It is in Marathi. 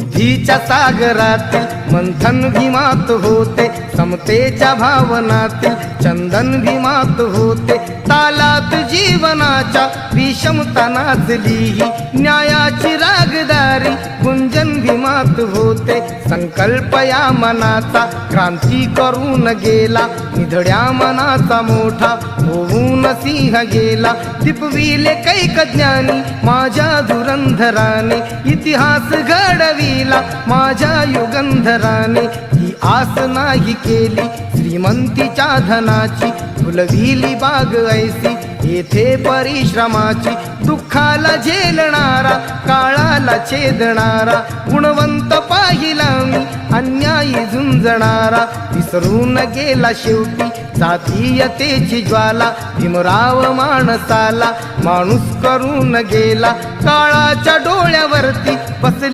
बुद्धीच्या सागरातील मंथन भीमात होते, समतेच्या भावनातील चंदन भीमात होते, तालात जीवनाच्या विषमता नाचली, न्यायाची रागदारी गुंजन भीमात होते। संकल्प या मनाचा क्रांती करून गेला, निधड्या मनाचा मोठा होऊन सिंह गेला। दिपविले कैक ज्ञानी माझ्या धुरंधराने, इतिहास घडविला माझ्या युगंधराने। ही आस नाही केली श्रीमंतीच्या धनाची, फुलविली बाग ऐसी येथे परिश्रमाची। दुःखाला झेलणारा काळाला छेदणारा, गुणवंत पाहिला मी अन्यायी झुंजणारा। विसरून गेला शेवटी जातीयतेची ज्वाला, भीमराव माणसाला माणूस करून गेला। काळाच्या डोळ्यावरती बसली